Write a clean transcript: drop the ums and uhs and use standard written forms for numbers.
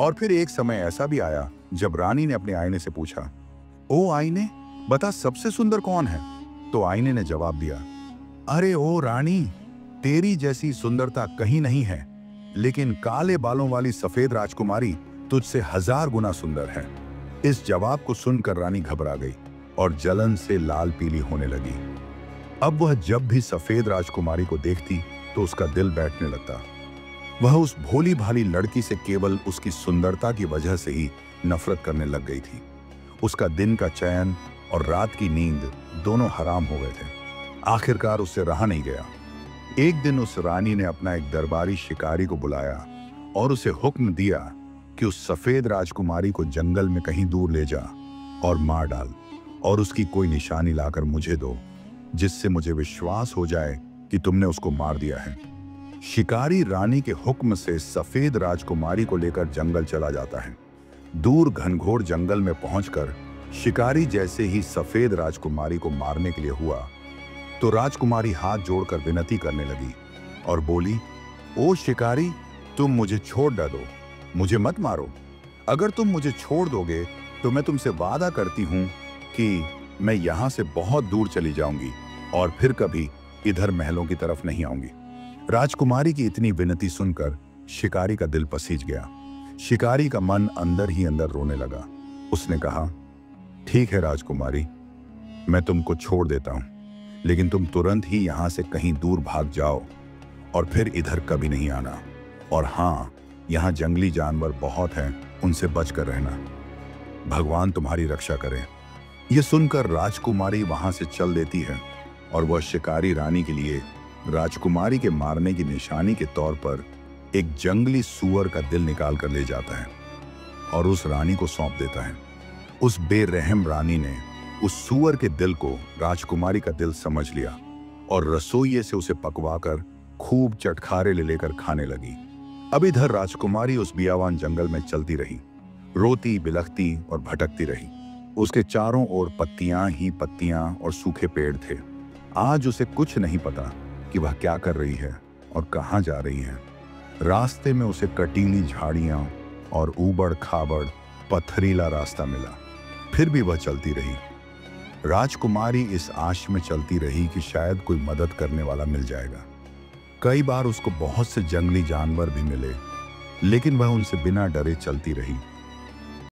और फिर एक समय ऐसा भी आया जब रानी ने अपने आईने से पूछा, ओ आईने, बता सबसे सुंदर कौन है? तो आईने ने जवाब दिया, अरे ओ रानी, तेरी जैसी सुंदरता कहीं नहीं है, लेकिन काले बालों वाली सफेद राजकुमारी तुझसे 1000 गुना सुंदर है। इस जवाब को सुनकर रानी घबरा गई और जलन से लाल पीली होने लगी। अब वह जब भी सफेद राजकुमारी को देखती तो उसका दिल बैठने लगता। वह उस भोली भाली लड़की से केवल उसकी सुंदरता की वजह से ही नफरत करने लग गई थी। उसका दिन का चैन और रात की नींद दोनों हराम हो गए थे। आखिरकार उससे रहा नहीं गया। एक दिन उस रानी ने अपना एक दरबारी शिकारी को बुलाया और उसे हुक्म दिया कि उस सफेद राजकुमारी को जंगल में कहीं दूर ले जा और मार डाल, और उसकी कोई निशानी लाकर मुझे दो, जिससे मुझे विश्वास हो जाए कि तुमने उसको मार दिया है। शिकारी रानी के हुक्म से सफेद राजकुमारी को लेकर जंगल चला जाता है। दूर घनघोर जंगल में पहुंचकर शिकारी जैसे ही सफेद राजकुमारी को मारने के लिए हुआ तो राजकुमारी हाथ जोड़कर विनती करने लगी और बोली, ओ शिकारी, तुम मुझे छोड़ दो, मुझे मत मारो। अगर तुम मुझे छोड़ दोगे तो मैं तुमसे वादा करती हूं कि मैं यहां से बहुत दूर चली जाऊंगी और फिर कभी इधर महलों की तरफ नहीं आऊंगी। राजकुमारी की इतनी विनती सुनकर शिकारी का दिल पसीज गया। शिकारी का मन अंदर ही अंदर रोने लगा। उसने कहा, ठीक है राजकुमारी, मैं तुमको छोड़ देता हूं, लेकिन तुम तुरंत ही यहां से कहीं दूर भाग जाओ और फिर इधर कभी नहीं आना। और हाँ, यहां जंगली जानवर बहुत हैं, उनसे बचकर रहना। भगवान तुम्हारी रक्षा करें। यह सुनकर राजकुमारी वहां से चल देती है और वह शिकारी रानी के लिए राजकुमारी के मारने की निशानी के तौर पर एक जंगली सूअर का दिल निकाल कर ले जाता है और उस रानी को सौंप देता है। उस बेरहम रानी ने उस सूअर के दिल को राजकुमारी का दिल समझ लिया और रसोइये से उसे पकवाकर खूब चटखारे ले लेकर खाने लगी। अब इधर राजकुमारी उस बियावान जंगल में चलती रही, रोती बिलखती और भटकती रही। उसके चारों ओर पत्तियां ही पत्तियां और सूखे पेड़ थे। आज उसे कुछ नहीं पता कि वह क्या कर रही है और कहां जा रही है। रास्ते में उसे कटीली झाड़ियां और ऊबड़ खाबड़ पथरीला रास्ता मिला, फिर भी वह चलती रही। राजकुमारी इस आश में चलती रही कि शायद कोई मदद करने वाला मिल जाएगा। कई बार उसको बहुत से जंगली जानवर भी मिले, लेकिन वह उनसे बिना डरे चलती रही।